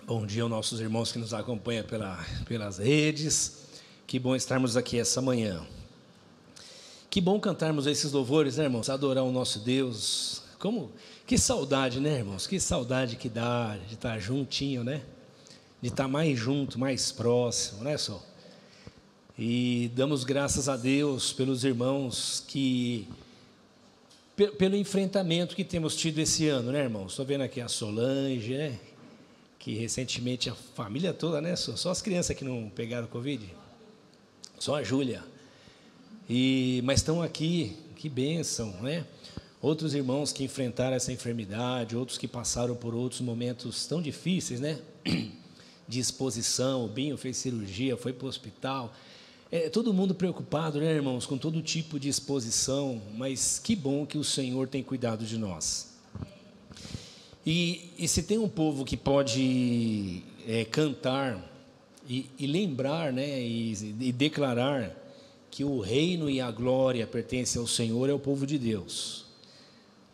Bom dia aos nossos irmãos que nos acompanham pelas redes. Que bom estarmos aqui essa manhã. Que bom cantarmos esses louvores, né, irmãos? Adorar o nosso Deus. Que saudade, né, irmãos? Que saudade que dá de estar juntinho, né? De estar mais junto, mais próximo, né, só? E damos graças a Deus pelos irmãos pelo enfrentamento que temos tido esse ano, né, irmãos? Estou vendo aqui a Solange, né? Que recentemente a família toda, né? Só as crianças que não pegaram Covid, só a Júlia. Mas estão aqui, que bênção, né? Outros irmãos que enfrentaram essa enfermidade, outros que passaram por outros momentos tão difíceis, né? De exposição. O Binho fez cirurgia, foi para o hospital. Todo mundo preocupado, né, irmãos, com todo tipo de exposição, mas que bom que o Senhor tem cuidado de nós. E se tem um povo que pode cantar e lembrar, né, e declarar que o reino e a glória pertencem ao Senhor, é o povo de Deus.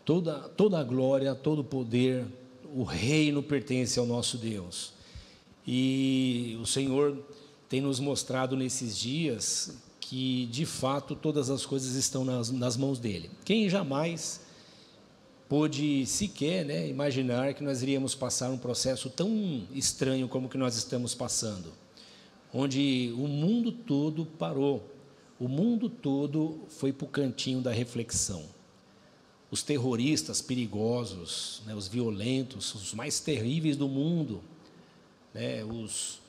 Toda a glória, todo o poder, o reino pertence ao nosso Deus. E o Senhor tem nos mostrado nesses dias que, de fato, todas as coisas estão nas mãos dEle. Quem jamais pôde sequer, né, imaginar que nós iríamos passar um processo tão estranho como que nós estamos passando, onde o mundo todo parou, o mundo todo foi para o cantinho da reflexão. Os terroristas perigosos, né, os violentos, os mais terríveis do mundo, né, os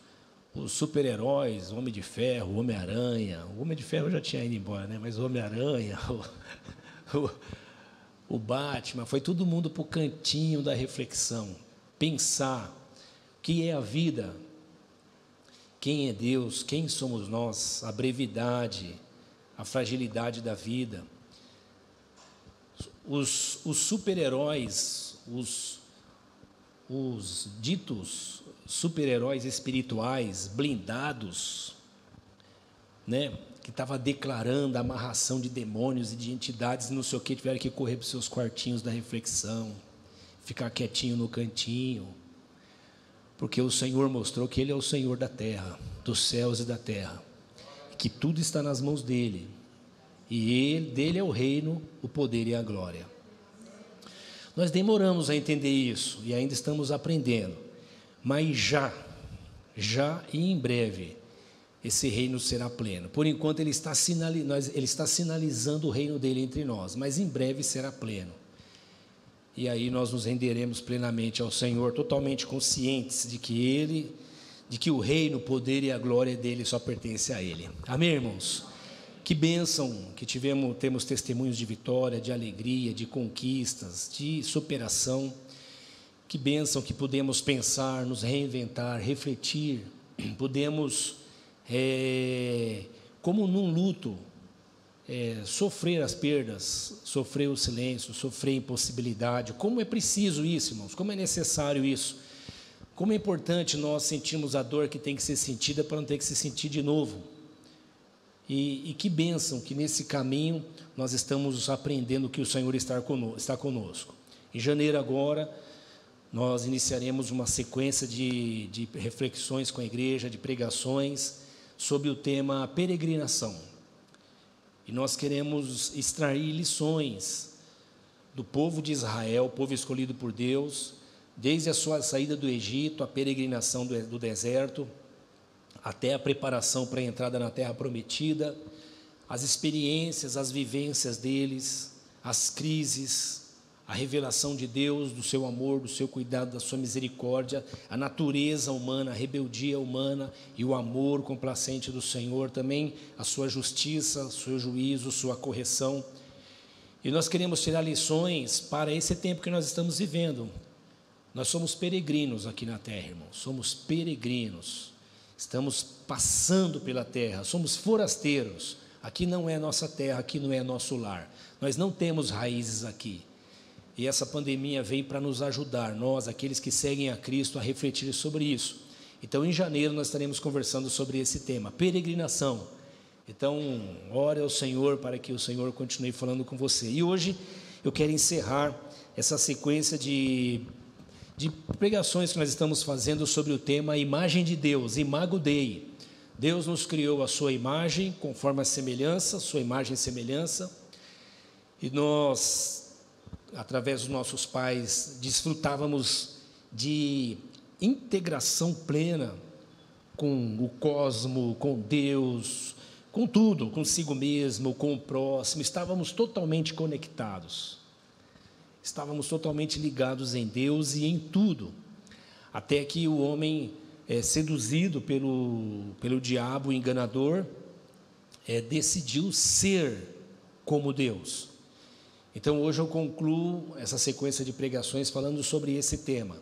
super-heróis, o Homem de Ferro, o Homem-Aranha. O Homem de Ferro já tinha ido embora, né, mas o Homem-Aranha, o Batman, foi todo mundo para o cantinho da reflexão, pensar o que é a vida, quem é Deus, quem somos nós, a brevidade, a fragilidade da vida. Os super-heróis, os ditos super-heróis espirituais, blindados, né, que estava declarando a amarração de demônios e de entidades, não sei o que, tiveram que correr para os seus quartinhos da reflexão, ficar quietinho no cantinho, porque o Senhor mostrou que Ele é o Senhor da terra, dos céus e da terra, que tudo está nas mãos dEle, e dEle é o reino, o poder e a glória. Nós demoramos a entender isso, e ainda estamos aprendendo, mas já e em breve, esse reino será pleno. Por enquanto ele está sinalizando o reino dele entre nós, mas em breve será pleno. E aí nós nos renderemos plenamente ao Senhor, totalmente conscientes de que o reino, o poder e a glória dele só pertence a Ele. Amém, irmãos? Que bênção que temos testemunhos de vitória, de alegria, de conquistas, de superação. Que bênção que podemos pensar, nos reinventar, refletir, podemos como num luto, sofrer as perdas, sofrer o silêncio, sofrer a impossibilidade. Como é preciso isso, irmãos? Como é necessário isso? Como é importante nós sentirmos a dor que tem que ser sentida para não ter que se sentir de novo. E que bênção que nesse caminho nós estamos aprendendo que o Senhor está conosco. Em janeiro agora, nós iniciaremos uma sequência de reflexões com a igreja, de pregações, sobre o tema peregrinação. E nós queremos extrair lições do povo de Israel, o povo escolhido por Deus, desde a sua saída do Egito, a peregrinação do deserto, até a preparação para a entrada na terra prometida, as experiências, as vivências deles, as crises, a revelação de Deus, do seu amor, do seu cuidado, da sua misericórdia, a natureza humana, a rebeldia humana e o amor complacente do Senhor, também a sua justiça, o seu juízo, sua correção. E nós queremos tirar lições para esse tempo que nós estamos vivendo. Nós somos peregrinos aqui na terra, irmãos, somos peregrinos, estamos passando pela terra, somos forasteiros. Aqui não é nossa terra, aqui não é nosso lar, nós não temos raízes aqui. E essa pandemia vem para nos ajudar, nós, aqueles que seguem a Cristo, a refletir sobre isso. Então, em janeiro, nós estaremos conversando sobre esse tema, peregrinação. Então, ore ao Senhor para que o Senhor continue falando com você. E hoje, eu quero encerrar essa sequência de de pregações que nós estamos fazendo sobre o tema imagem de Deus, Imago Dei. Deus nos criou a sua imagem, conforme a semelhança, sua imagem e semelhança, e nós, através dos nossos pais, desfrutávamos de integração plena com o cosmo, com Deus, com tudo, consigo mesmo, com o próximo. Estávamos totalmente conectados, estávamos totalmente ligados em Deus e em tudo, até que o homem, seduzido pelo diabo enganador, decidiu ser como Deus. Então, hoje eu concluo essa sequência de pregações falando sobre esse tema.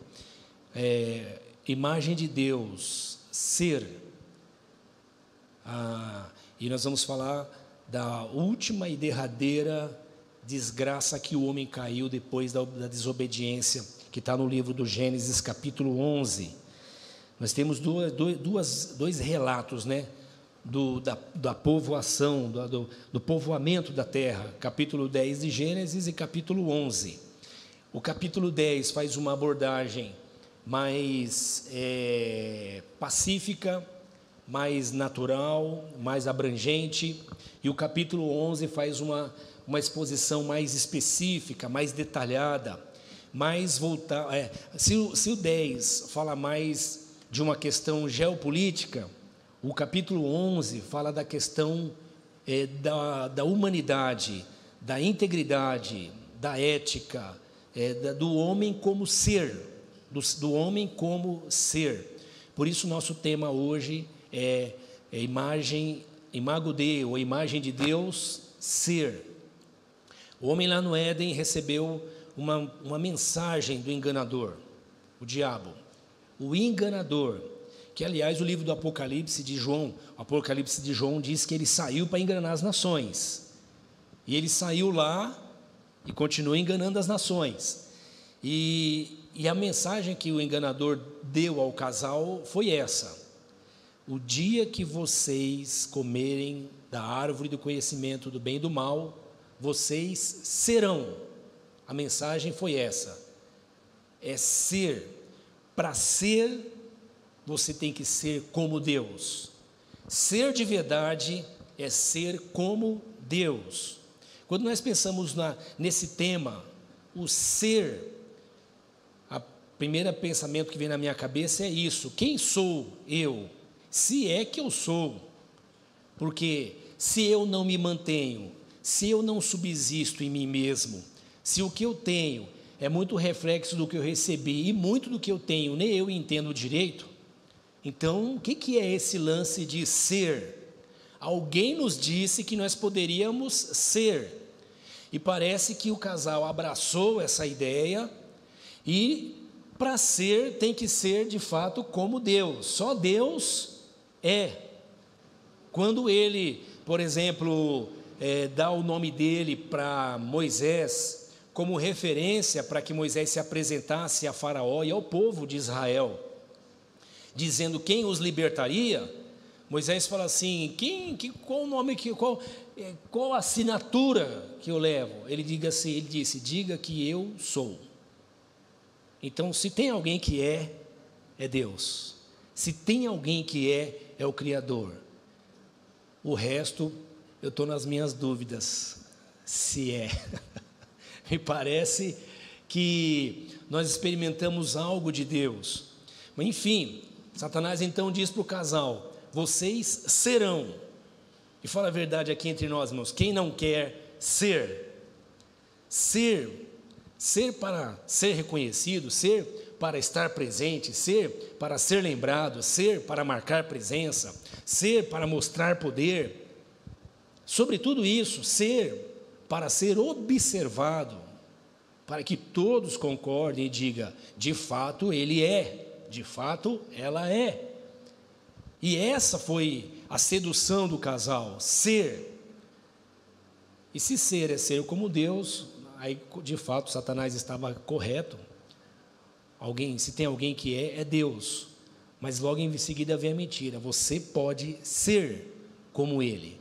Imagem de Deus, ser. E nós vamos falar da última e derradeira desgraça que o homem caiu depois da desobediência, que está no livro do Gênesis, capítulo 11. Nós temos dois relatos, né? Da povoação, do povoamento da terra, capítulo 10 de Gênesis e capítulo 11. O capítulo 10 faz uma abordagem mais pacífica, mais natural, mais abrangente, e o capítulo 11 faz uma exposição mais específica, mais detalhada, mais voltada. Se o 10 fala mais de uma questão geopolítica, o capítulo 11 fala da questão da humanidade, da integridade, da ética, do homem como ser, do homem como ser. Por isso, nosso tema hoje é Imago Dei, ou imagem de Deus, ser. O homem lá no Éden recebeu uma mensagem do enganador, o diabo, o enganador, que, aliás, o livro do Apocalipse de João diz que ele saiu para enganar as nações, e ele saiu lá e continua enganando as nações, e a mensagem que o enganador deu ao casal foi essa: o dia que vocês comerem da árvore do conhecimento do bem e do mal, vocês serão. A mensagem foi essa, ser. Para ser, você tem que ser como Deus. Ser de verdade é ser como Deus. Quando nós pensamos nesse tema, o ser, o primeiro pensamento que vem na minha cabeça é isso: quem sou eu? Se é que eu sou. Porque se eu não me mantenho, se eu não subsisto em mim mesmo, se o que eu tenho é muito reflexo do que eu recebi, e muito do que eu tenho nem eu entendo direito, então o que é esse lance de ser? Alguém nos disse que nós poderíamos ser, e parece que o casal abraçou essa ideia, e para ser tem que ser de fato como Deus. Só Deus é. Quando ele, por exemplo, dá o nome dele para Moisés como referência para que Moisés se apresentasse a Faraó e ao povo de Israel, dizendo quem os libertaria, Moisés fala assim: qual o nome, qual a assinatura que eu levo? Ele disse: diga que eu sou. Então, se tem alguém que é Deus. Se tem alguém que é o Criador. O resto, eu estou nas minhas dúvidas se é. Me parece que nós experimentamos algo de Deus. Mas, enfim, Satanás então diz para o casal: vocês serão. E fala a verdade aqui entre nós, irmãos: quem não quer ser? Ser para ser reconhecido, ser para estar presente, ser para ser lembrado, ser para marcar presença, ser para mostrar poder. Sobre tudo isso, ser para ser observado, para que todos concordem e digam: de fato ele é, de fato ela é. E essa foi a sedução do casal, ser. E se ser é ser como Deus, aí de fato Satanás estava correto. Se tem alguém que é Deus. Mas logo em seguida vem a mentira: você pode ser como ele.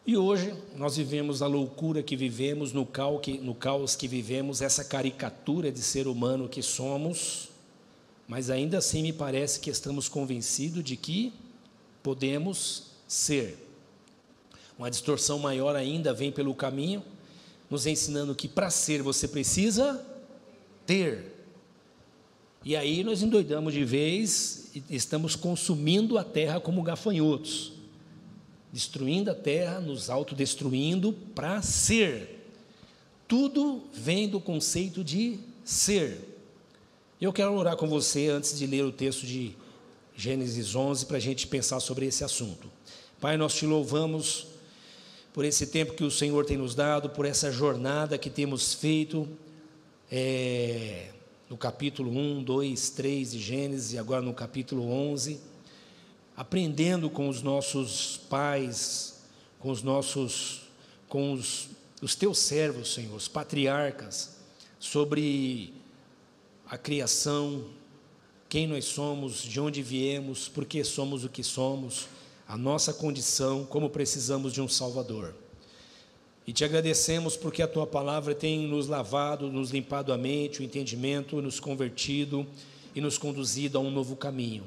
E hoje nós vivemos a loucura que vivemos, no caos que vivemos, essa caricatura de ser humano que somos, mas ainda assim me parece que estamos convencidos de que podemos ser. Uma distorção maior ainda vem pelo caminho, nos ensinando que para ser você precisa ter. E aí nós endoidamos de vez e estamos consumindo a terra como gafanhotos, destruindo a terra, nos autodestruindo para ser. Tudo vem do conceito de ser. Eu quero orar com você antes de ler o texto de Gênesis 11 para a gente pensar sobre esse assunto. Pai, nós te louvamos por esse tempo que o Senhor tem nos dado, por essa jornada que temos feito no capítulo 1, 2, 3 de Gênesis e agora no capítulo 11, aprendendo com os nossos pais, com os teus servos, Senhor, os patriarcas, sobre a criação, quem nós somos, de onde viemos, por que somos o que somos, a nossa condição, como precisamos de um Salvador. E te agradecemos porque a Tua palavra tem nos lavado, nos limpado a mente, o entendimento, nos convertido e nos conduzido a um novo caminho.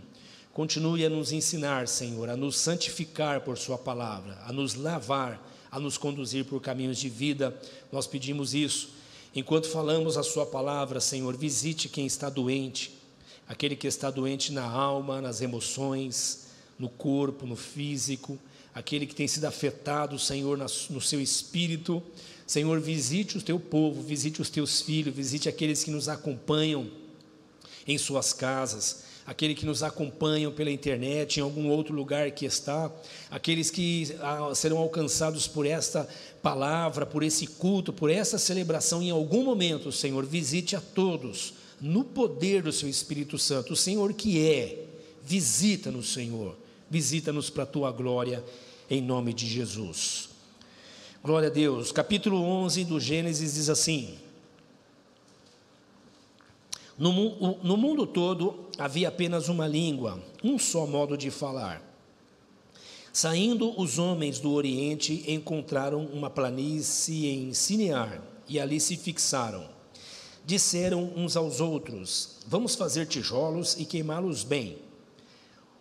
Continue a nos ensinar, Senhor, a nos santificar por Sua palavra, a nos lavar, a nos conduzir por caminhos de vida. Nós pedimos isso. Enquanto falamos a Sua palavra, Senhor, visite quem está doente, aquele que está doente na alma, nas emoções, no corpo, no físico, aquele que tem sido afetado, Senhor, no seu espírito. Senhor, visite o Teu povo, visite os Teus filhos, visite aqueles que nos acompanham em suas casas, aqueles que nos acompanham pela internet, em algum outro lugar que está, aqueles que serão alcançados por esta palavra, por esse culto, por essa celebração, em algum momento, Senhor, visite a todos, no poder do Seu Espírito Santo, o Senhor que visita-nos, Senhor, visita-nos para a Tua glória, em nome de Jesus. Glória a Deus. Capítulo 11 do Gênesis diz assim: no mundo todo havia apenas uma língua, um só modo de falar. Saindo os homens do Oriente, encontraram uma planície em Sinear, e ali se fixaram. Disseram uns aos outros: vamos fazer tijolos e queimá-los bem.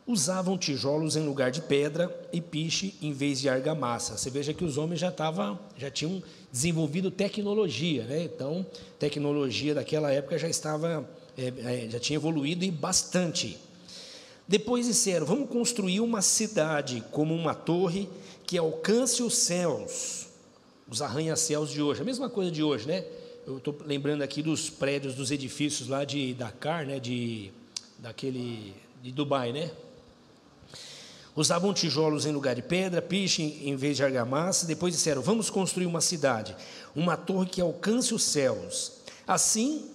Usavam tijolos em lugar de pedra e piche em vez de argamassa. Você veja que os homens já tinham desenvolvido tecnologia, né? Então, tecnologia daquela época já tinha evoluído e bastante. Depois disseram: vamos construir uma cidade como uma torre que alcance os céus, os arranha-céus de hoje, a mesma coisa de hoje, né? Eu estou lembrando aqui dos prédios, dos edifícios lá de Dakar, né? De Dubai, né? Usavam tijolos em lugar de pedra, piche em vez de argamassa. Depois disseram: vamos construir uma cidade, uma torre que alcance os céus. Assim,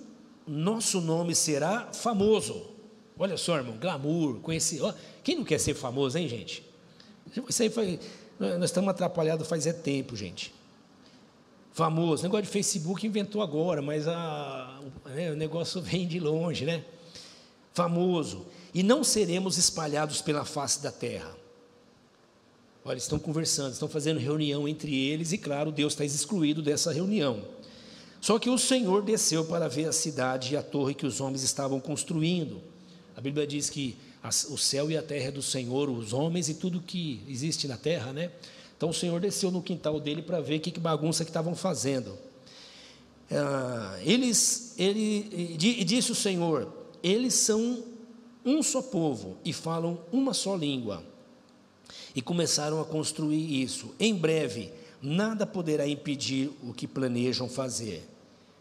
nosso nome será famoso. Olha só, irmão, glamour, conhecido. Quem não quer ser famoso, hein, gente? Isso aí nós estamos atrapalhados faz tempo, gente. Famoso, negócio de Facebook inventou agora, mas o negócio vem de longe, né? Famoso. E não seremos espalhados pela face da terra. Olha, estão conversando, estão fazendo reunião entre eles, e claro, Deus está excluído dessa reunião. Só que o Senhor desceu para ver a cidade e a torre que os homens estavam construindo. A Bíblia diz que o céu e a terra é do Senhor, os homens e tudo que existe na terra, né? Então o Senhor desceu no quintal dele para ver que bagunça que estavam fazendo. E disse o Senhor: eles são um só povo e falam uma só língua. E começaram a construir isso. Em breve, nada poderá impedir o que planejam fazer.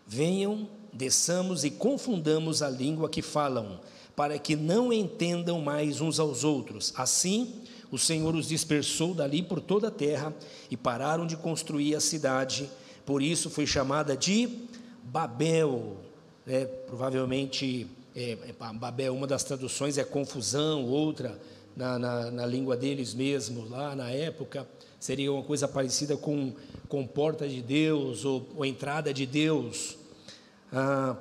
Venham, desçamos e confundamos a língua que falam, para que não entendam mais uns aos outros. Assim, o Senhor os dispersou dali por toda a terra e pararam de construir a cidade. Por isso foi chamada de Babel. Provavelmente, Babel, uma das traduções é confusão, outra, na língua deles mesmo, lá na época, seria uma coisa parecida com porta de Deus ou entrada de Deus.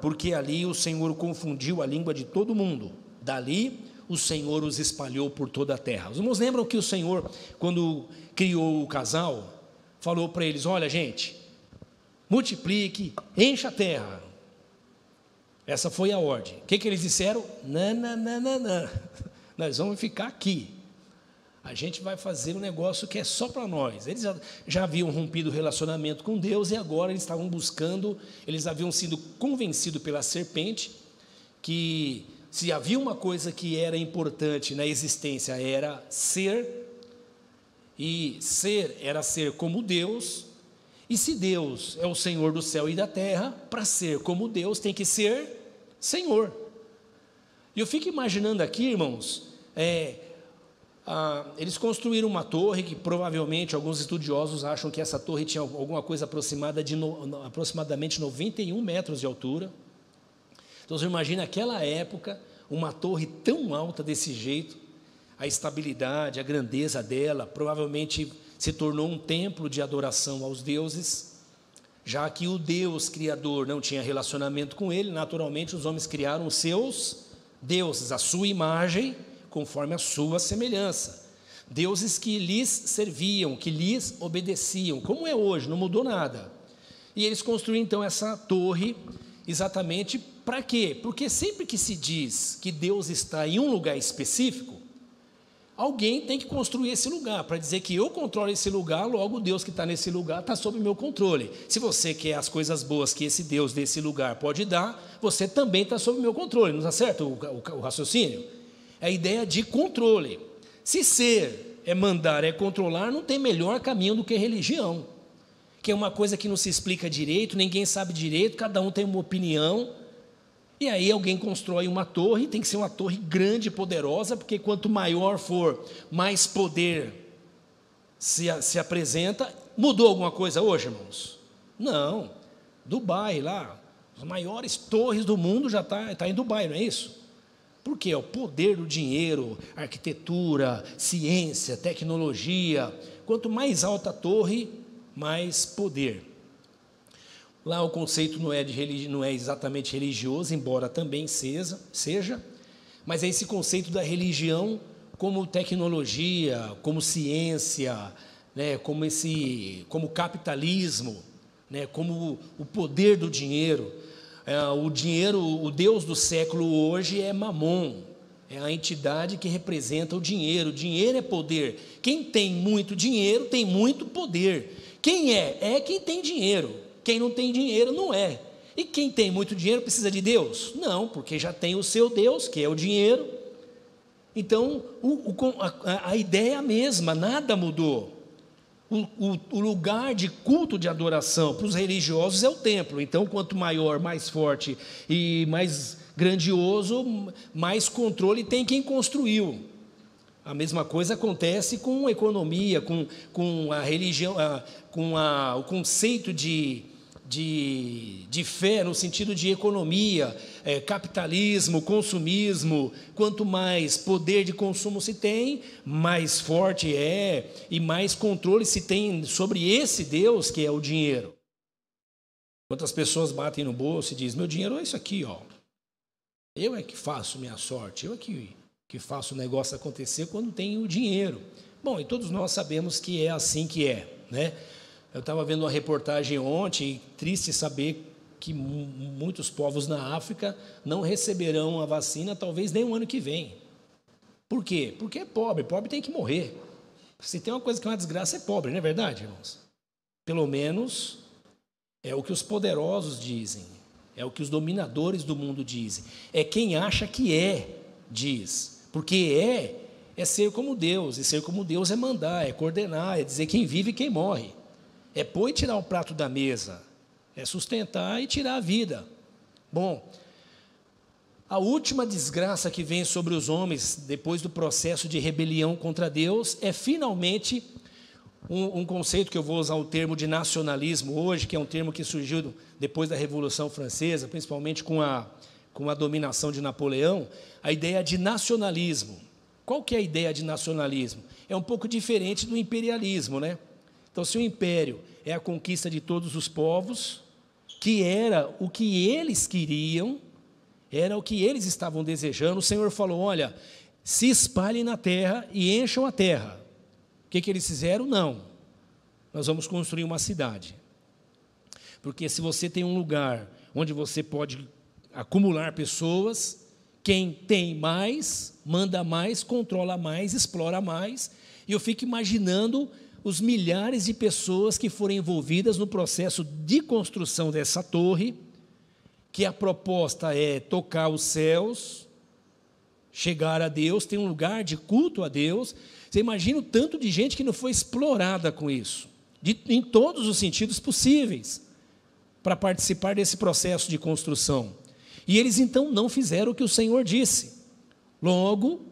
Porque ali o Senhor confundiu a língua de todo mundo. Dali o Senhor os espalhou por toda a terra. Os irmãos lembram que o Senhor, quando criou o casal, falou para eles: olha, gente, multiplique, encha a terra. Essa foi a ordem. O que eles disseram? Não. Nós vamos ficar aqui. A gente vai fazer um negócio que é só para nós. Eles já haviam rompido o relacionamento com Deus e agora eles estavam buscando, eles haviam sido convencidos pela serpente que se havia uma coisa que era importante na existência era ser, e ser era ser como Deus, e se Deus é o Senhor do céu e da terra, para ser como Deus tem que ser Senhor. E eu fico imaginando aqui, irmãos, eles construíram uma torre que provavelmente alguns estudiosos acham que essa torre tinha alguma coisa aproximadamente 91 metros de altura. Então você imagina aquela época, uma torre tão alta desse jeito, a estabilidade, a grandeza dela, provavelmente se tornou um templo de adoração aos deuses. Já que o Deus Criador não tinha relacionamento com ele, naturalmente os homens criaram os seus deuses, a sua imagem, conforme a sua semelhança. Deuses que lhes serviam, que lhes obedeciam, como é hoje, não mudou nada. E eles construíram então essa torre, exatamente para quê? Porque sempre que se diz que Deus está em um lugar específico, alguém tem que construir esse lugar, para dizer que eu controlo esse lugar, logo Deus que está nesse lugar está sob meu controle. Se você quer as coisas boas que esse Deus desse lugar pode dar, você também está sob meu controle, não está certo o raciocínio? É a ideia de controle. Se ser é mandar, é controlar, não tem melhor caminho do que religião, que é uma coisa que não se explica direito, ninguém sabe direito, cada um tem uma opinião. E aí alguém constrói uma torre, tem que ser uma torre grande e poderosa, porque quanto maior for, mais poder se apresenta. Mudou alguma coisa hoje, irmãos? Não. Dubai lá, as maiores torres do mundo já está em Dubai, não é isso? Por quê? O poder do dinheiro, arquitetura, ciência, tecnologia. Quanto mais alta a torre, mais poder. Lá o conceito não é exatamente religioso, embora também seja, mas é esse conceito da religião como tecnologia, como ciência, né, como capitalismo, né, como o poder do dinheiro. O Deus do século hoje é Mamon, é a entidade que representa o dinheiro. O dinheiro é poder. Quem tem muito dinheiro tem muito poder. Quem é quem tem dinheiro. Quem não tem dinheiro não é. E quem tem muito dinheiro precisa de Deus? Não, porque já tem o seu Deus, que é o dinheiro. Então, a ideia é a mesma, nada mudou. O lugar de culto de adoração para os religiosos é o templo. Então, quanto maior, mais forte e mais grandioso, mais controle tem quem construiu. A mesma coisa acontece com a economia, com a religião, com o conceito de fé, no sentido de economia, capitalismo, consumismo. Quanto mais poder de consumo se tem, mais forte é e mais controle se tem sobre esse Deus que é o dinheiro. Quantas pessoas batem no bolso e dizem: meu dinheiro é isso aqui, ó. Eu é que faço minha sorte, eu é que faço o negócio acontecer quando tenho o dinheiro. Bom, e todos nós sabemos que é assim que é, né? Eu estava vendo uma reportagem ontem, e triste saber que muitos povos na África não receberão a vacina, talvez nem o ano que vem. Por quê? Porque é pobre tem que morrer. Se tem uma coisa que é uma desgraça, é pobre, não é verdade, irmãos? Pelo menos é o que os poderosos dizem, é o que os dominadores do mundo dizem, é quem acha que diz, porque é ser como Deus, e ser como Deus é mandar, é coordenar, é dizer quem vive e quem morre. É pôr e tirar o prato da mesa, é sustentar e tirar a vida. Bom, a última desgraça que vem sobre os homens depois do processo de rebelião contra Deus é finalmente um conceito que eu vou usar o termo de nacionalismo hoje, que é um termo que surgiu depois da Revolução Francesa, principalmente com a dominação de Napoleão, a ideia de nacionalismo. Qual que é a ideia de nacionalismo? É um pouco diferente do imperialismo, né? Então, se o império é a conquista de todos os povos, que era o que eles queriam, era o que eles estavam desejando, o Senhor falou: olha, se espalhem na terra e encham a terra. O que eles fizeram? Não. nós vamos construir uma cidade. Porque se você tem um lugar onde você pode acumular pessoas, quem tem mais, manda mais, controla mais, explora mais. E eu fico imaginando os milhares de pessoas que foram envolvidas no processo de construção dessa torre, que a proposta é tocar os céus, chegar a Deus, ter um lugar de culto a Deus. Você imagina o tanto de gente que não foi explorada com isso, em todos os sentidos possíveis, para participar desse processo de construção. E eles então não fizeram o que o Senhor disse. Logo,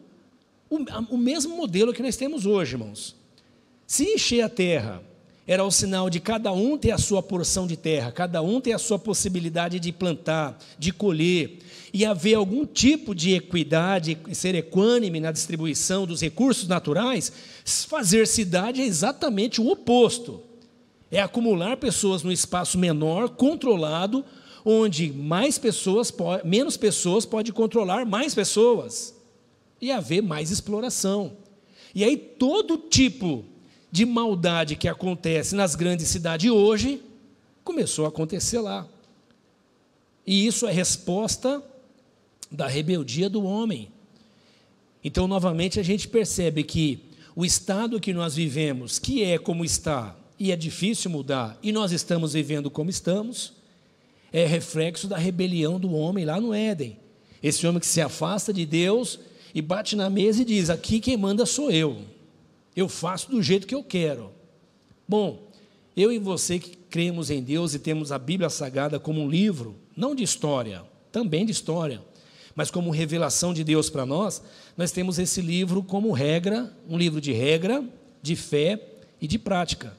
o mesmo modelo que nós temos hoje, irmãos. Se encher a terra era o sinal de cada um ter a sua porção de terra, cada um ter a sua possibilidade de plantar, de colher, e haver algum tipo de equidade, ser equânime na distribuição dos recursos naturais, fazer cidade é exatamente o oposto. É acumular pessoas num espaço menor, controlado, onde menos pessoas podem controlar mais pessoas, e haver mais exploração. E aí todo tipo de maldade que acontece nas grandes cidades hoje, começou a acontecer lá. E isso é resposta da rebeldia do homem. Então, novamente, a gente percebe que o estado que nós vivemos, que é como está, e é difícil mudar, e nós estamos vivendo como estamos, é reflexo da rebelião do homem lá no Éden. Esse homem que se afasta de Deus e bate na mesa e diz: aqui quem manda sou eu faço do jeito que eu quero. Bom, eu e você que cremos em Deus e temos a Bíblia Sagrada como um livro, não de história, também de história, mas como revelação de Deus para nós, nós temos esse livro como regra, um livro de regra, de fé e de prática.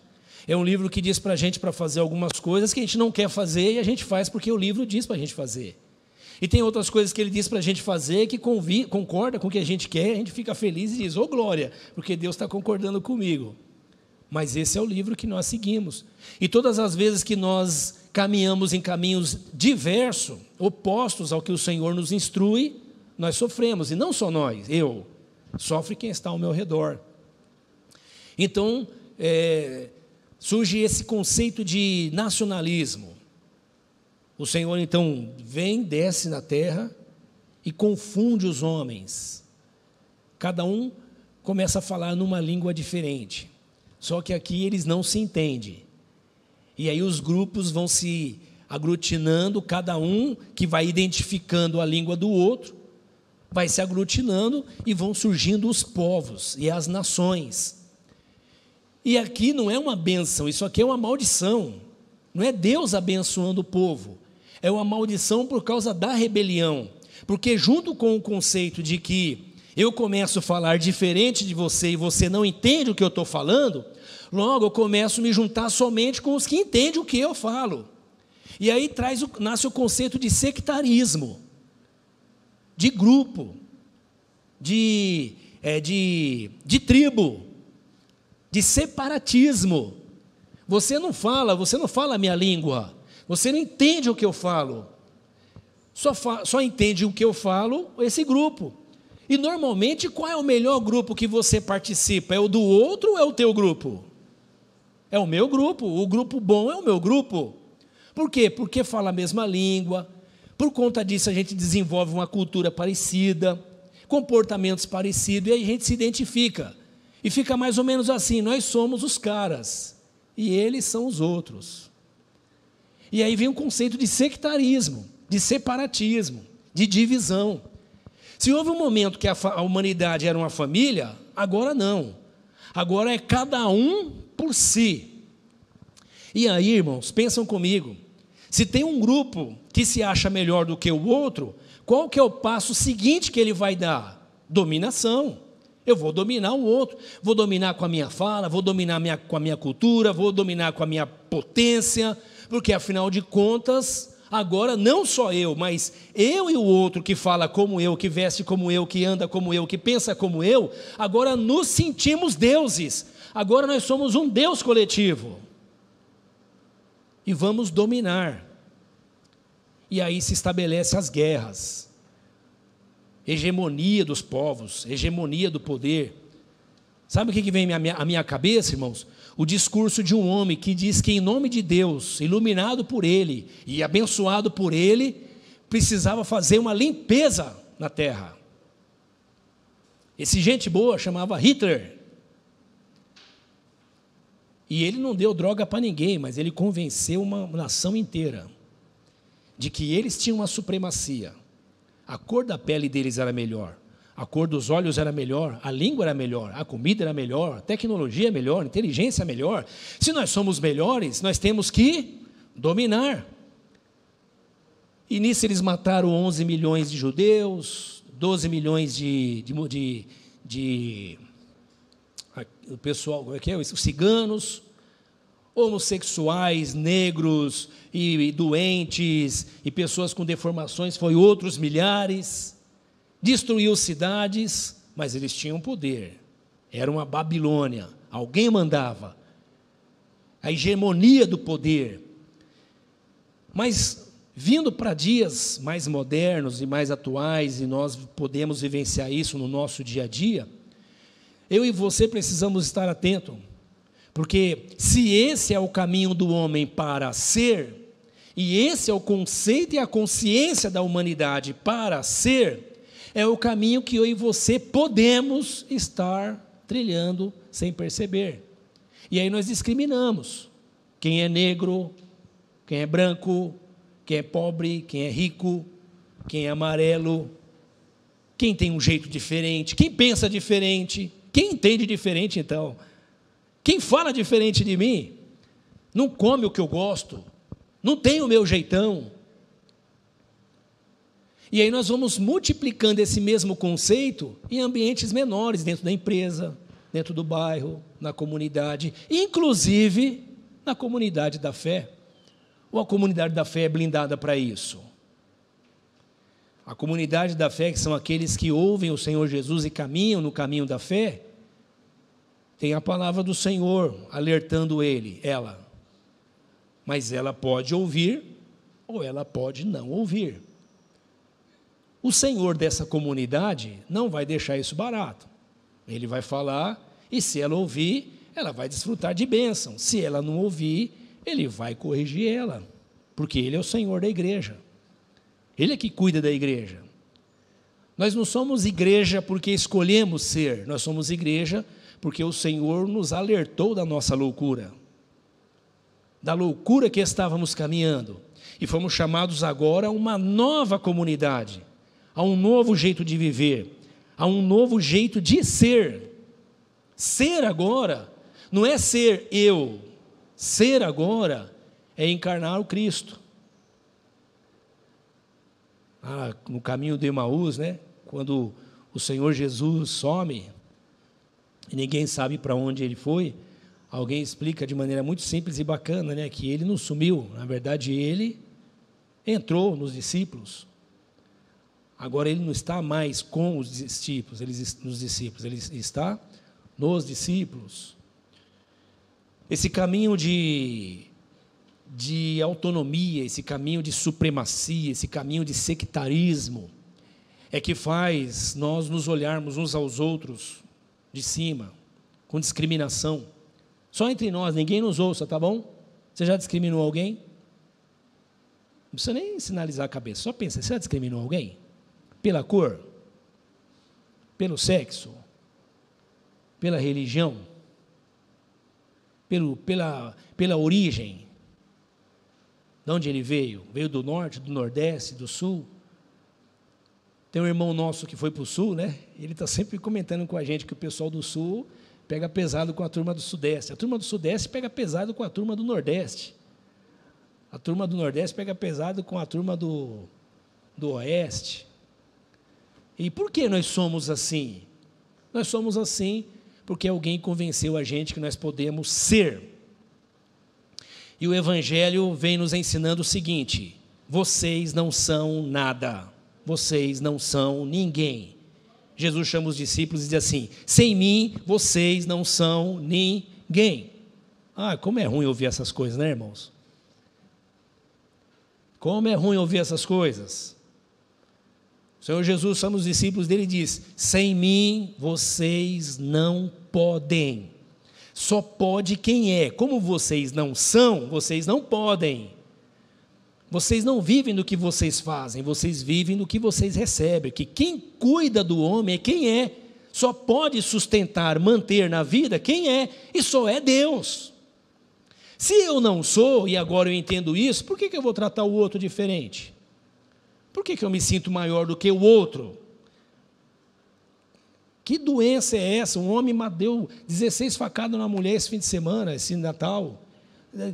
É um livro que diz para a gente para fazer algumas coisas que a gente não quer fazer e a gente faz porque o livro diz para a gente fazer. E tem outras coisas que ele diz para a gente fazer que concorda com o que a gente quer, a gente fica feliz e diz: ô glória, porque Deus está concordando comigo. Mas esse é o livro que nós seguimos. E todas as vezes que nós caminhamos em caminhos diversos, opostos ao que o Senhor nos instrui, nós sofremos. E não só nós, sofre quem está ao meu redor. Então, surge esse conceito de nacionalismo. O Senhor, então, vem, desce na terra e confunde os homens. Cada um começa a falar numa língua diferente. Só que aqui eles não se entendem. E aí os grupos vão se aglutinando, cada um que vai identificando a língua do outro, vai se aglutinando e vão surgindo os povos e as nações. E aqui não é uma bênção, isso aqui é uma maldição. Não é Deus abençoando o povo. É uma maldição por causa da rebelião, porque junto com o conceito de que eu começo a falar diferente de você e você não entende o que eu estou falando, logo eu começo a me juntar somente com os que entendem o que eu falo. E aí nasce o conceito de sectarismo, de grupo, de tribo, de separatismo. Você não fala a minha língua. Você não entende o que eu falo. Só entende o que eu falo esse grupo. E normalmente, qual é o melhor grupo que você participa? É o do outro ou é o teu grupo? É o meu grupo. O grupo bom é o meu grupo. Por quê? Porque fala a mesma língua. Por conta disso, a gente desenvolve uma cultura parecida, comportamentos parecidos, e aí a gente se identifica. E fica mais ou menos assim: nós somos os caras e eles são os outros. E aí vem um conceito de sectarismo, de separatismo, de divisão. Se houve um momento que a humanidade era uma família, agora não. Agora é cada um por si. E aí, irmãos, pensam comigo. Se tem um grupo que se acha melhor do que o outro, qual que é o passo seguinte que ele vai dar? Dominação. Eu vou dominar o outro, vou dominar com a minha fala, vou dominar com a minha cultura, vou dominar com a minha potência, porque afinal de contas, agora não só eu, mas eu e o outro que fala como eu, que veste como eu, que anda como eu, que pensa como eu, agora nos sentimos deuses, agora nós somos um Deus coletivo. E vamos dominar. E aí se estabelecem as guerras, hegemonia dos povos, hegemonia do poder. Sabe o que vem à minha cabeça, irmãos? O discurso de um homem que diz que, em nome de Deus, iluminado por Ele e abençoado por Ele, precisava fazer uma limpeza na terra. Esse gente boa chamava Hitler. E ele não deu droga para ninguém, mas ele convenceu uma nação inteira de que eles tinham uma supremacia. A cor da pele deles era melhor, a cor dos olhos era melhor, a língua era melhor, a comida era melhor, a tecnologia é melhor, a inteligência é melhor. Se nós somos melhores, nós temos que dominar. E nisso eles mataram 11 milhões de judeus, 12 milhões o pessoal, como é que é? Os ciganos, homossexuais, negros e doentes, e pessoas com deformações, foi outros milhares, destruiu cidades, mas eles tinham poder, era uma Babilônia, alguém mandava, a hegemonia do poder. Mas vindo para dias mais modernos e mais atuais, e nós podemos vivenciar isso no nosso dia a dia, eu e você precisamos estar atentos, porque se esse é o caminho do homem para ser, e esse é o conceito e a consciência da humanidade para ser, é o caminho que eu e você podemos estar trilhando sem perceber. E aí nós discriminamos quem é negro, quem é branco, quem é pobre, quem é rico, quem é amarelo, quem tem um jeito diferente, quem pensa diferente, quem entende diferente então, quem fala diferente de mim, não come o que eu gosto, não tem o meu jeitão. E aí nós vamos multiplicando esse mesmo conceito em ambientes menores, dentro da empresa, dentro do bairro, na comunidade, inclusive na comunidade da fé. Ou a comunidade da fé é blindada para isso? A comunidade da fé, que são aqueles que ouvem o Senhor Jesus e caminham no caminho da fé, tem a palavra do Senhor alertando ela. Mas ela pode ouvir ou ela pode não ouvir. O Senhor dessa comunidade não vai deixar isso barato. Ele vai falar, e se ela ouvir, ela vai desfrutar de bênção. Se ela não ouvir, Ele vai corrigir ela, porque Ele é o Senhor da igreja. Ele é que cuida da igreja. Nós não somos igreja porque escolhemos ser, nós somos igreja porque o Senhor nos alertou da nossa loucura, da loucura que estávamos caminhando, e fomos chamados agora a uma nova comunidade, a um novo jeito de viver, a um novo jeito de ser. Ser agora não é ser eu, ser agora é encarnar o Cristo. No caminho de Emaús, né? Quando o Senhor Jesus some e ninguém sabe para onde ele foi, alguém explica de maneira muito simples e bacana, né? Que ele não sumiu, na verdade ele entrou nos discípulos. Agora ele não está mais com os discípulos, ele está nos discípulos. Esse caminho de autonomia, esse caminho de supremacia, esse caminho de sectarismo, é que faz nós nos olharmos uns aos outros de cima, com discriminação. Só entre nós, ninguém nos ouça, tá bom? Você já discriminou alguém? Não precisa nem sinalizar a cabeça, só pensa, você já discriminou alguém? Pela cor? Pelo sexo? Pela religião? Pela origem? De onde ele veio? Veio do norte, do nordeste, do sul? Tem um irmão nosso que foi para o sul, né? Ele está sempre comentando com a gente que o pessoal do sul pega pesado com a turma do sudeste. A turma do sudeste pega pesado com a turma do nordeste. A turma do nordeste pega pesado com a turma do oeste. E por que nós somos assim? Nós somos assim porque alguém convenceu a gente que nós podemos ser. E o Evangelho vem nos ensinando o seguinte: vocês não são nada, vocês não são ninguém. Jesus chama os discípulos e diz assim: sem mim, vocês não são ninguém. Como é ruim ouvir essas coisas, né, irmãos? Como é ruim ouvir essas coisas. Senhor Jesus chama os discípulos dele e diz: sem mim vocês não podem. Só pode quem é. Como vocês não são, vocês não podem. Vocês não vivem do que vocês fazem, vocês vivem do que vocês recebem. Que quem cuida do homem é quem é. Só pode sustentar, manter na vida quem é, e só é Deus. Se eu não sou, e agora eu entendo isso, por que eu vou tratar o outro diferente? Por que eu me sinto maior do que o outro? Que doença é essa? Um homem deu 16 facadas na mulher esse fim de semana, esse Natal.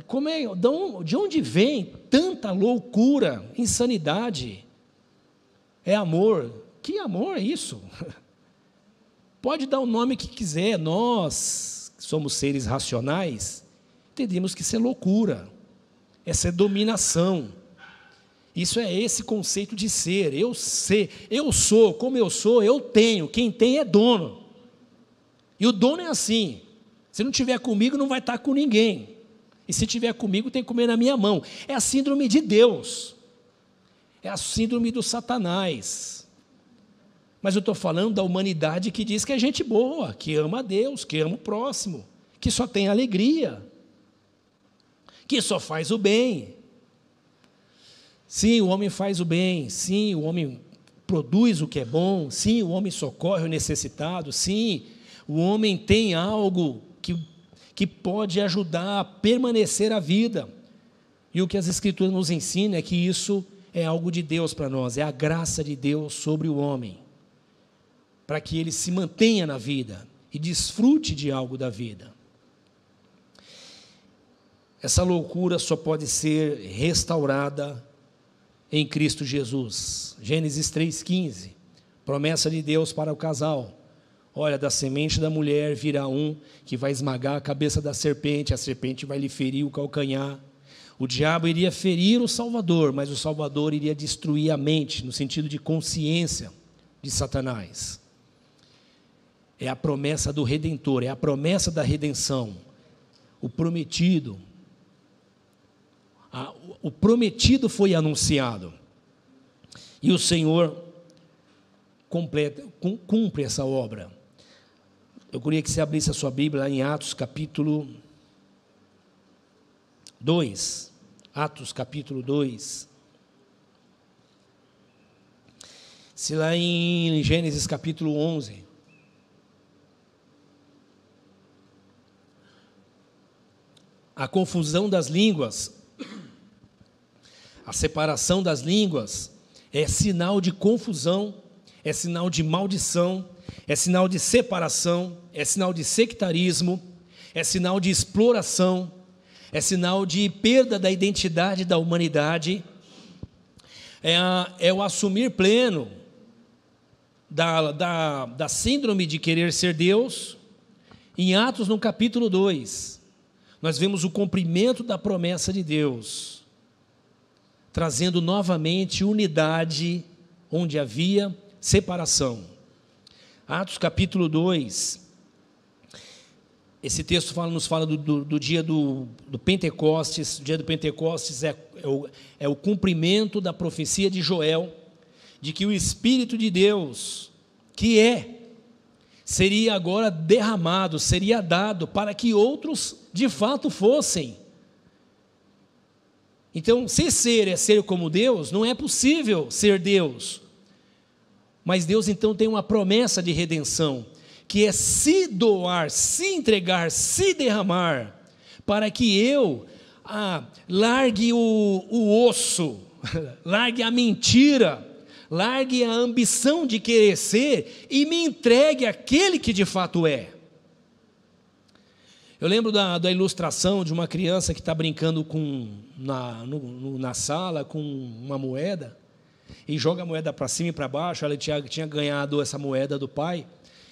Como é, de onde vem tanta loucura, insanidade? É amor? Que amor é isso? Pode dar o nome que quiser, nós, que somos seres racionais, entendemos que isso é loucura, essa é dominação. Isso é esse conceito de ser. Eu sou, como eu sou, eu tenho. Quem tem é dono. E o dono é assim: se não tiver comigo, não vai estar com ninguém. E se tiver comigo, tem que comer na minha mão. É a síndrome de Deus. É a síndrome do Satanás. Mas eu estou falando da humanidade que diz que é gente boa, que ama a Deus, que ama o próximo, que só tem alegria, que só faz o bem. Sim, o homem faz o bem, sim, o homem produz o que é bom, sim, o homem socorre o necessitado, sim, o homem tem algo que pode ajudar a permanecer a vida. E o que as Escrituras nos ensinam é que isso é algo de Deus para nós, é a graça de Deus sobre o homem, para que ele se mantenha na vida e desfrute de algo da vida. Essa loucura só pode ser restaurada em Cristo Jesus. Gênesis 3,15, promessa de Deus para o casal: olha, da semente da mulher virá um que vai esmagar a cabeça da serpente, a serpente vai lhe ferir o calcanhar. O diabo iria ferir o Salvador, mas o Salvador iria destruir a mente, no sentido de consciência de Satanás. É a promessa do Redentor, é a promessa da redenção, o prometido. O prometido foi anunciado, e o Senhor cumpre essa obra. Eu queria que você abrisse a sua Bíblia lá em Atos capítulo 2, Atos capítulo 2, se lá em Gênesis capítulo 11, a confusão das línguas, a separação das línguas é sinal de confusão, é sinal de maldição, é sinal de separação, é sinal de sectarismo, é sinal de exploração, é sinal de perda da identidade da humanidade, é o assumir pleno da síndrome de querer ser Deus. Em Atos, no capítulo 2, nós vemos o cumprimento da promessa de Deus, trazendo novamente unidade onde havia separação. Atos capítulo 2, esse texto nos fala do dia do Pentecostes. O dia do Pentecostes é o cumprimento da profecia de Joel, de que o Espírito de Deus, seria agora derramado, seria dado para que outros de fato fossem. Então, se ser é ser como Deus, não é possível ser Deus. Mas Deus então tem uma promessa de redenção, que é se doar, se entregar, se derramar, para que eu largue o osso, largue a mentira, largue a ambição de querer ser e me entregue àquele que de fato é. Eu lembro da ilustração de uma criança que está brincando na sala com uma moeda, e joga a moeda para cima e para baixo. Ela tinha ganhado essa moeda do pai,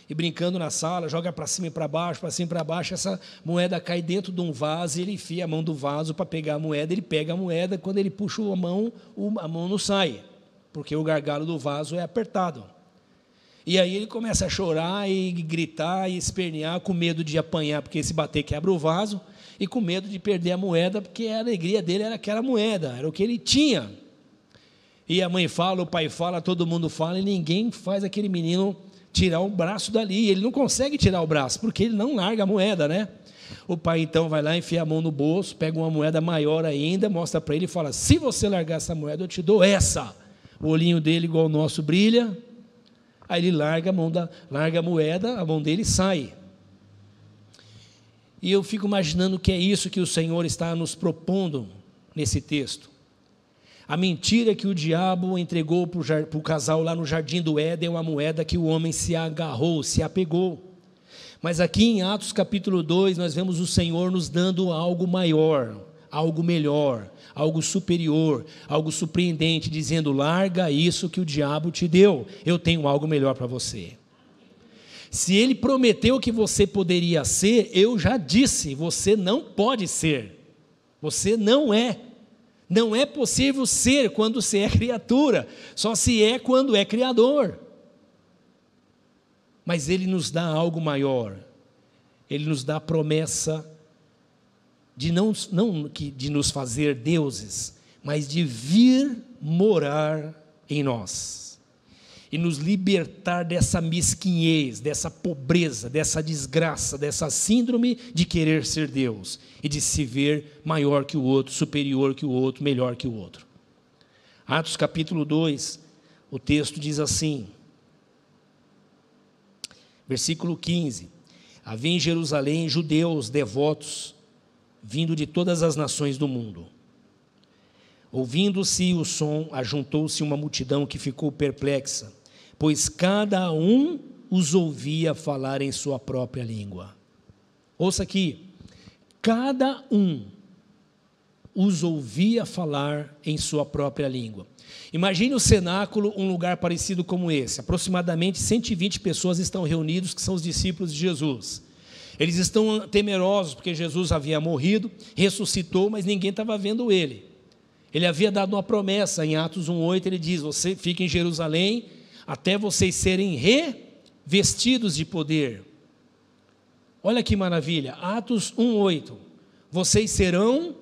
e brincando na sala, joga para cima e para baixo, essa moeda cai dentro de um vaso, e ele enfia a mão do vaso para pegar a moeda, ele pega a moeda, quando ele puxa a mão não sai, porque o gargalo do vaso é apertado. E aí ele começa a chorar e gritar e espernear, com medo de apanhar, porque se bater quebra o vaso, e com medo de perder a moeda, porque a alegria dele era aquela moeda, era o que ele tinha. E a mãe fala, o pai fala, todo mundo fala, e ninguém faz aquele menino tirar o braço dali. Ele não consegue tirar o braço, porque ele não larga a moeda, né? O pai então vai lá, enfia a mão no bolso, pega uma moeda maior ainda, mostra para ele e fala: se você largar essa moeda, eu te dou essa. O olhinho dele, igual o nosso, brilha. Aí ele larga a moeda, a mão dele sai. E eu fico imaginando que é isso que o Senhor está nos propondo nesse texto. A mentira que o diabo entregou para o casal lá no jardim do Éden é uma moeda que o homem se agarrou, se apegou. Mas aqui em Atos capítulo 2, nós vemos o Senhor nos dando algo maior, algo melhor, algo superior, algo surpreendente, dizendo: larga isso que o diabo te deu, eu tenho algo melhor para você. Se ele prometeu que você poderia ser, eu já disse, você não pode ser, você não é. Não é possível ser quando você é criatura, só se é quando é criador. Mas ele nos dá algo maior, ele nos dá a promessa de não de nos fazer deuses, mas de vir morar em nós e nos libertar dessa mesquinhez, dessa pobreza, dessa desgraça, dessa síndrome de querer ser Deus e de se ver maior que o outro, superior que o outro, melhor que o outro. Atos capítulo 2, o texto diz assim, versículo 15: havia em Jerusalém judeus devotos, vindo de todas as nações do mundo. Ouvindo-se o som, ajuntou-se uma multidão que ficou perplexa, pois cada um os ouvia falar em sua própria língua. Ouça aqui, cada um os ouvia falar em sua própria língua. Imagine o cenáculo, um lugar parecido como esse, aproximadamente 120 pessoas estão reunidos, que são os discípulos de Jesus. Eles estão temerosos, porque Jesus havia morrido, ressuscitou, mas ninguém estava vendo ele. Ele havia dado uma promessa, em Atos 1,8, ele diz: você fica em Jerusalém, até vocês serem revestidos de poder. Olha que maravilha, Atos 1,8, vocês serão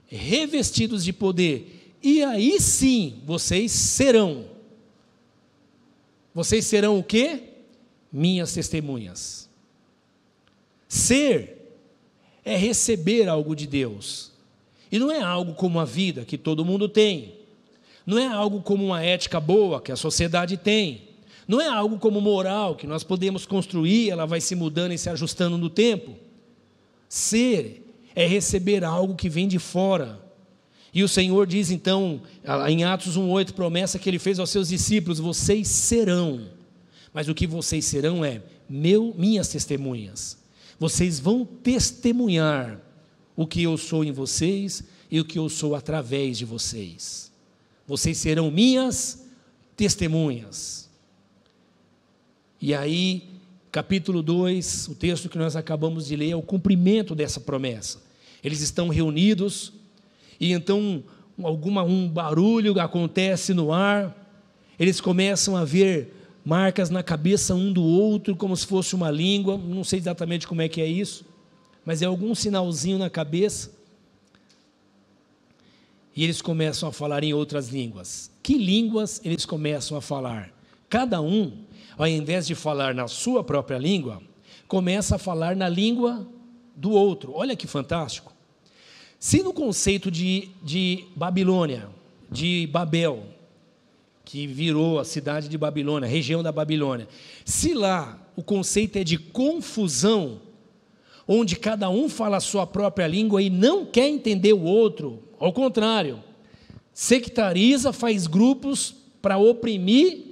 revestidos de poder, e aí sim, vocês serão o quê? Minhas testemunhas. Ser é receber algo de Deus, e não é algo como a vida que todo mundo tem, não é algo como uma ética boa que a sociedade tem, não é algo como moral que nós podemos construir, ela vai se mudando e se ajustando no tempo. Ser é receber algo que vem de fora. E o Senhor diz então, em Atos 1,8, promessa que Ele fez aos seus discípulos: vocês serão, mas o que vocês serão é minhas testemunhas. Vocês vão testemunhar o que eu sou em vocês e o que eu sou através de vocês. Vocês serão minhas testemunhas. E aí, capítulo 2, o texto que nós acabamos de ler é o cumprimento dessa promessa. Eles estão reunidos e então um barulho acontece no ar, eles começam a ver marcas na cabeça um do outro, como se fosse uma língua, não sei exatamente como é que é isso, mas é algum sinalzinho na cabeça, e eles começam a falar em outras línguas. Que línguas eles começam a falar? Cada um, ao invés de falar na sua própria língua, começa a falar na língua do outro. Olha que fantástico. Se no conceito de Babilônia, de Babel, que virou a cidade de Babilônia, a região da Babilônia, se lá o conceito é de confusão, onde cada um fala a sua própria língua e não quer entender o outro, ao contrário, sectariza, faz grupos para oprimir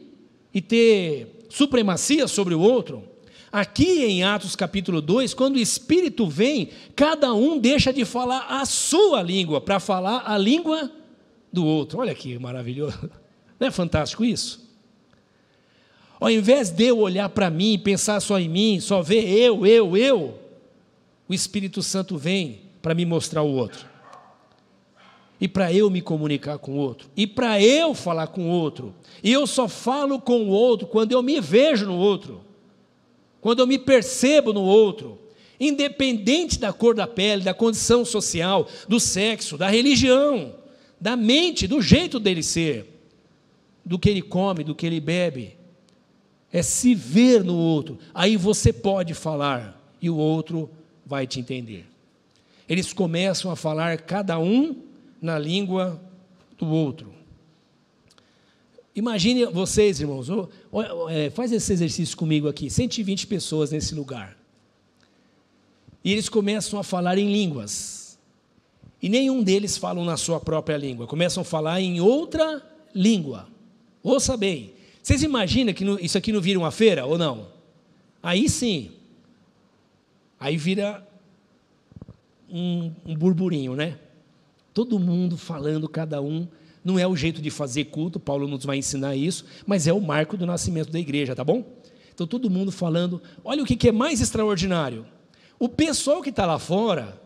e ter supremacia sobre o outro. Aqui em Atos capítulo 2, quando o Espírito vem, cada um deixa de falar a sua língua para falar a língua do outro. Olha que maravilhoso. Não é fantástico isso? Ao invés de eu olhar para mim e pensar só em mim, só ver eu, o Espírito Santo vem para me mostrar o outro. E para eu me comunicar com o outro. E para eu falar com o outro. E eu só falo com o outro quando eu me vejo no outro. Quando eu me percebo no outro. Independente da cor da pele, da condição social, do sexo, da religião, da mente, do jeito dele ser. do que ele come, do que ele bebe. É se ver no outro. Aí você pode falar e o outro vai te entender. Eles começam a falar cada um na língua do outro. Imagine vocês, irmãos, faz esse exercício comigo aqui, 120 pessoas nesse lugar. E eles começam a falar em línguas. E nenhum deles fala na sua própria língua, começam a falar em outra língua. Ouça bem, vocês imaginam que isso aqui não vira uma feira ou não? Aí sim, aí vira um burburinho, né? Todo mundo falando, cada um. Não é o jeito de fazer culto, Paulo nos vai ensinar isso, mas é o marco do nascimento da igreja, tá bom? Então todo mundo falando. Olha o que é mais extraordinário. O pessoal que está lá fora,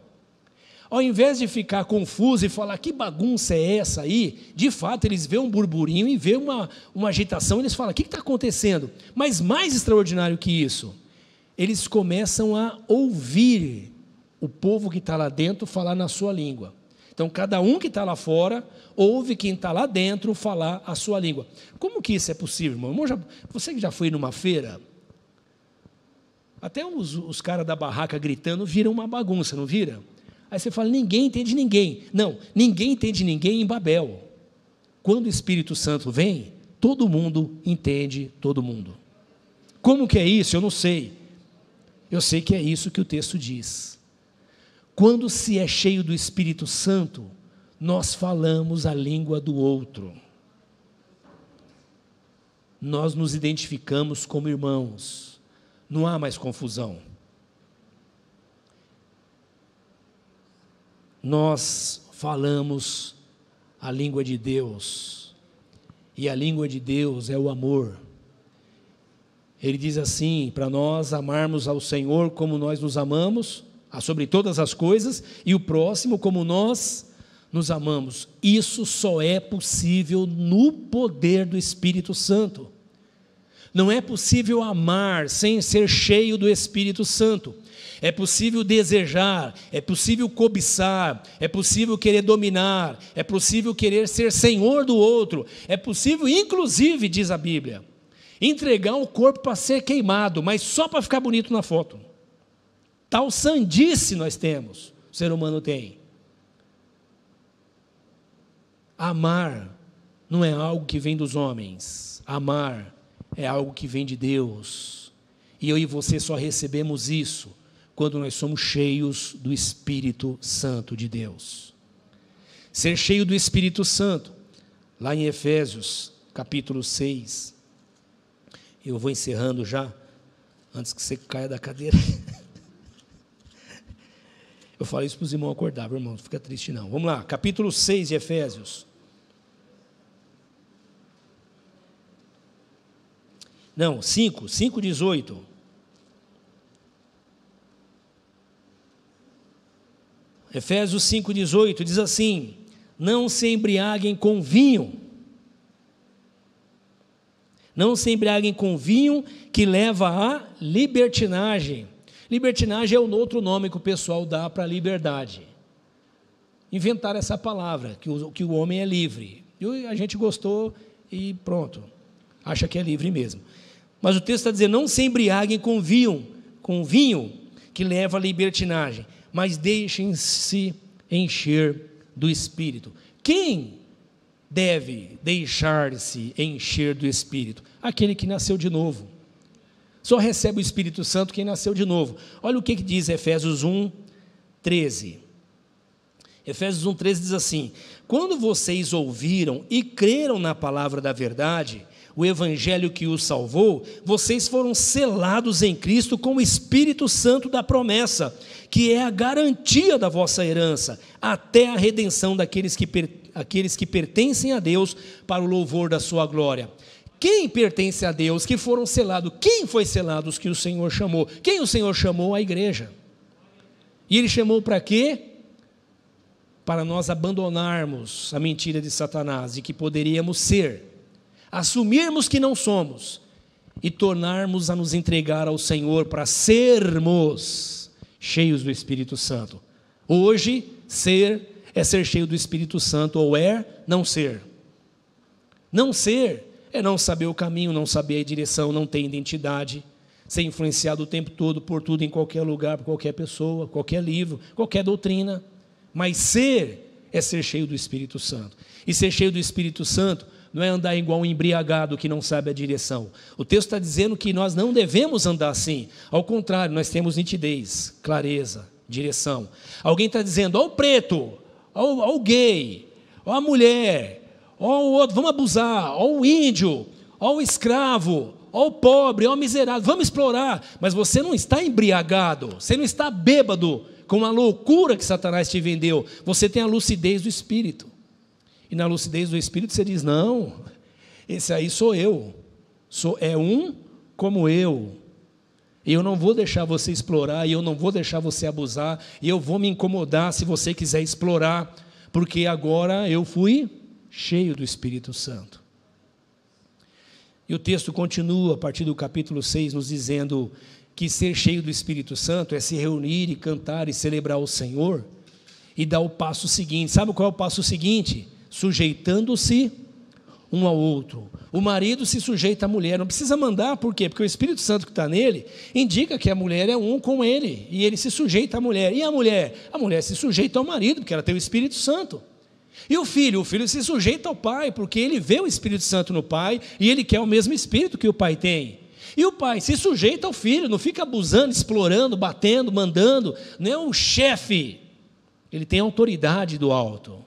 ao invés de ficar confuso e falar que bagunça é essa aí, de fato eles veem um burburinho e veem uma agitação, e eles falam, o que está acontecendo? Mas mais extraordinário que isso, eles começam a ouvir o povo que está lá dentro falar na sua língua. Então, cada um que está lá fora, ouve quem está lá dentro falar a sua língua. Como que isso é possível, irmão? Você que já foi numa feira, até os caras da barraca gritando viram uma bagunça, não vira? Aí você fala, ninguém entende ninguém. Não, ninguém entende ninguém em Babel. Quando o Espírito Santo vem, todo mundo entende todo mundo. Como que é isso? Eu não sei. Eu sei que é isso que o texto diz. Quando se é cheio do Espírito Santo, nós falamos a língua do outro. Nós nos identificamos como irmãos. Não há mais confusão. Nós falamos a língua de Deus. E a língua de Deus é o amor. Ele diz assim, para nós amarmos ao Senhor como nós nos amamos, sobre todas as coisas, e o próximo como nós nos amamos. Isso só é possível no poder do Espírito Santo. Não é possível amar sem ser cheio do Espírito Santo. É possível desejar, é possível cobiçar, é possível querer dominar, é possível querer ser senhor do outro, é possível, inclusive, diz a Bíblia, entregar o corpo para ser queimado, mas só para ficar bonito na foto. Tal sandice nós temos, o ser humano tem. Amar não é algo que vem dos homens, amar é algo que vem de Deus, e eu e você só recebemos isso quando nós somos cheios do Espírito Santo de Deus. Ser cheio do Espírito Santo, lá em Efésios, capítulo 6, eu vou encerrando já, antes que você caia da cadeira. Eu falo isso para os irmãos acordar, meu irmão, não fica triste não. Vamos lá, capítulo 6 de Efésios. Não, 5:18. Efésios 5:18 diz assim: não se embriaguem com vinho. Não se embriaguem com vinho que leva à libertinagem. Libertinagem é um outro nome que o pessoal dá para a liberdade. Inventaram essa palavra, que o homem é livre. E a gente gostou e pronto, acha que é livre mesmo. Mas o texto está dizendo, não se embriaguem com vinho que leva à libertinagem, mas deixem-se encher do Espírito. Quem deve deixar-se encher do Espírito? Aquele que nasceu de novo. Só recebe o Espírito Santo quem nasceu de novo. Olha o que diz Efésios 1:13. Efésios 1:13 diz assim: quando vocês ouviram e creram na palavra da verdade, o evangelho que os salvou, vocês foram selados em Cristo com o Espírito Santo da promessa, que é a garantia da vossa herança, até a redenção daqueles que pertencem a Deus, para o louvor da sua glória. Quem pertence a Deus, que foram selados? Quem foi selado? Os que o Senhor chamou. Quem o Senhor chamou? A igreja. E Ele chamou para quê? Para nós abandonarmos a mentira de Satanás, de que poderíamos ser, assumirmos que não somos, e tornarmos a nos entregar ao Senhor para sermos cheios do Espírito Santo. Hoje, ser é ser cheio do Espírito Santo, ou é não ser. Não ser é não saber o caminho, não saber a direção, não ter identidade, ser influenciado o tempo todo por tudo, em qualquer lugar, por qualquer pessoa, qualquer livro, qualquer doutrina. Mas ser é ser cheio do Espírito Santo. E ser cheio do Espírito Santo não é andar igual um embriagado que não sabe a direção. O texto está dizendo que nós não devemos andar assim. Ao contrário, nós temos nitidez, clareza, direção. Alguém está dizendo, ó o preto, ó o gay, ó a mulher, ó o outro, vamos abusar, ó o índio, ó o escravo, ó o pobre, ó o miserável, vamos explorar. Mas você não está embriagado, você não está bêbado com a loucura que Satanás te vendeu. Você tem a lucidez do Espírito. E na lucidez do Espírito você diz, não, esse aí sou eu, é um como eu. E eu não vou deixar você explorar, e eu não vou deixar você abusar, e eu vou me incomodar se você quiser explorar, porque agora eu fui cheio do Espírito Santo. E o texto continua, a partir do capítulo 6, nos dizendo que ser cheio do Espírito Santo é se reunir e cantar e celebrar o Senhor, e dar o passo seguinte. Sabe qual é o passo seguinte? Sujeitando-se um ao outro. O marido se sujeita à mulher, não precisa mandar, por quê? Porque o Espírito Santo que está nele indica que a mulher é um com ele, e ele se sujeita à mulher. E a mulher? A mulher se sujeita ao marido, porque ela tem o Espírito Santo. E o filho se sujeita ao pai, porque ele vê o Espírito Santo no pai, e ele quer o mesmo Espírito que o pai tem. E o pai se sujeita ao filho, não fica abusando, explorando, batendo, mandando, não é um chefe, ele tem autoridade do alto.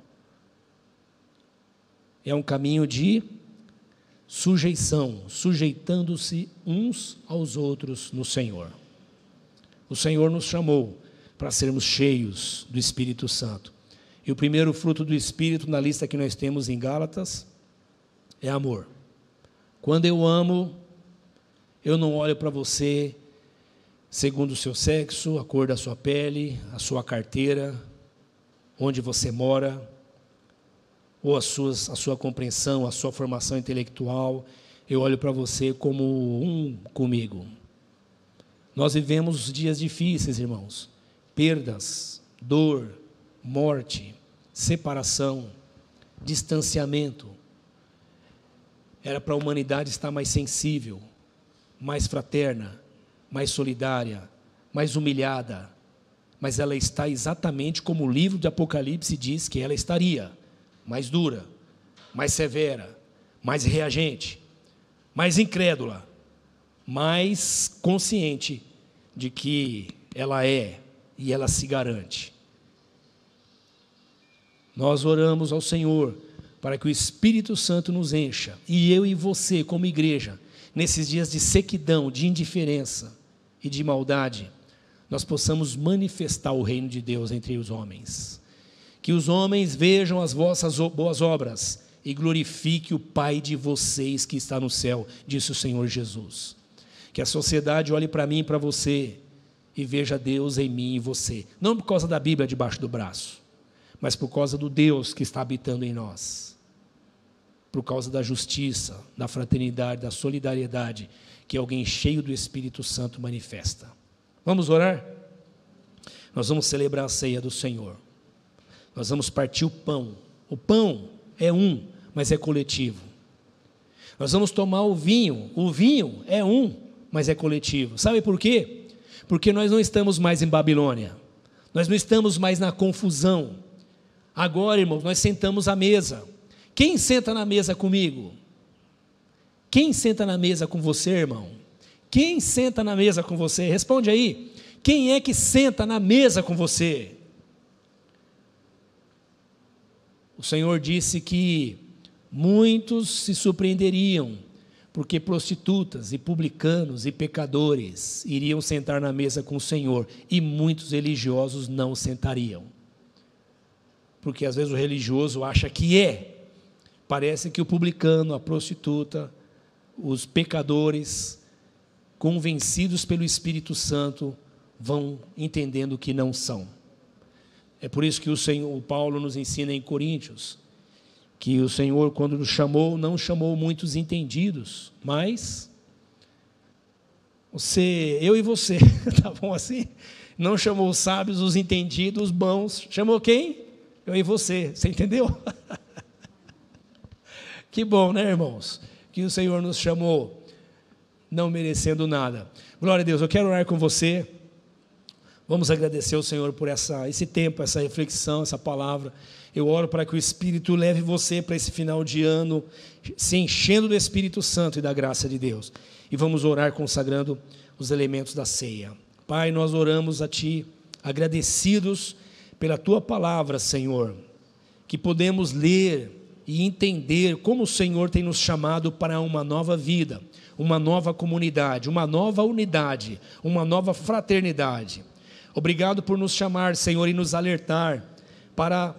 É um caminho de sujeição, sujeitando-se uns aos outros no Senhor. O Senhor nos chamou para sermos cheios do Espírito Santo. E o primeiro fruto do Espírito na lista que nós temos em Gálatas é amor. Quando eu amo, eu não olho para você segundo o seu sexo, a cor da sua pele, a sua carteira, onde você mora, ou a sua compreensão, a sua formação intelectual. Eu olho para você como um comigo. Nós vivemos dias difíceis, irmãos. Perdas, dor, morte, separação, distanciamento. Era para a humanidade estar mais sensível, mais fraterna, mais solidária, mais humilhada. Mas ela está exatamente como o livro de Apocalipse diz que ela estaria. Mais dura, mais severa, mais reagente, mais incrédula, mais consciente de que ela é e ela se garante. Nós oramos ao Senhor para que o Espírito Santo nos encha, e eu e você, como igreja, nesses dias de sequidão, de indiferença e de maldade, nós possamos manifestar o reino de Deus entre os homens. Que os homens vejam as vossas boas obras e glorifique o Pai de vocês que está no céu, disse o Senhor Jesus. Que a sociedade olhe para mim e para você e veja Deus em mim e você. Não por causa da Bíblia debaixo do braço, mas por causa do Deus que está habitando em nós. Por causa da justiça, da fraternidade, da solidariedade que alguém cheio do Espírito Santo manifesta. Vamos orar? Nós vamos celebrar a ceia do Senhor. Nós vamos partir o pão. O pão é um, mas é coletivo. Nós vamos tomar o vinho é um, mas é coletivo. Sabe por quê? Porque nós não estamos mais em Babilônia. Nós não estamos mais na confusão. Agora, irmãos, nós sentamos à mesa. Quem senta na mesa comigo? Quem senta na mesa com você, irmão? Quem senta na mesa com você? Responde aí. Quem é que senta na mesa com você? O Senhor disse que muitos se surpreenderiam, porque prostitutas e publicanos e pecadores iriam sentar na mesa com o Senhor, e muitos religiosos não sentariam. Porque às vezes o religioso acha que parece que o publicano, a prostituta, os pecadores, convencidos pelo Espírito Santo, vão entendendo que não são. É por isso que o Paulo nos ensina em Coríntios, que o Senhor, quando nos chamou, não chamou muitos entendidos, mas eu e você, tá bom assim? Não chamou os sábios, os entendidos, os bons, chamou quem? Eu e você entendeu? Que bom, né, irmãos? que o Senhor nos chamou, não merecendo nada. Glória a Deus, eu quero orar com você. Vamos agradecer ao Senhor por esse tempo, essa reflexão, essa palavra. Eu oro para que o Espírito leve você para esse final de ano, se enchendo do Espírito Santo e da graça de Deus. E vamos orar consagrando os elementos da ceia. Pai, nós oramos a Ti, agradecidos pela Tua palavra, Senhor, que podemos ler e entender como o Senhor tem nos chamado para uma nova vida, uma nova comunidade, uma nova unidade, uma nova fraternidade. Obrigado por nos chamar, Senhor, e nos alertar para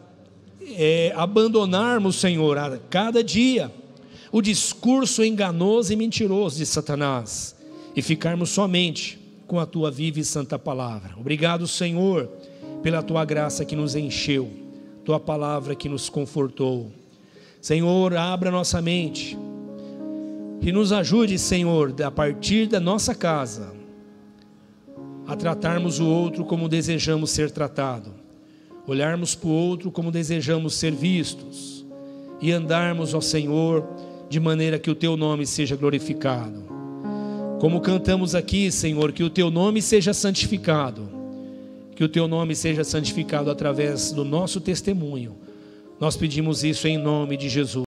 abandonarmos, Senhor, a cada dia o discurso enganoso e mentiroso de Satanás e ficarmos somente com a Tua viva e santa palavra. Obrigado, Senhor, pela Tua graça que nos encheu, Tua palavra que nos confortou. Senhor, abra nossa mente e nos ajude, Senhor, a partir da nossa casa, a tratarmos o outro como desejamos ser tratado, olharmos para o outro como desejamos ser vistos e andarmos, ó Senhor, de maneira que o Teu nome seja glorificado. Como cantamos aqui, Senhor, que o Teu nome seja santificado, que o Teu nome seja santificado através do nosso testemunho. Nós pedimos isso em nome de Jesus.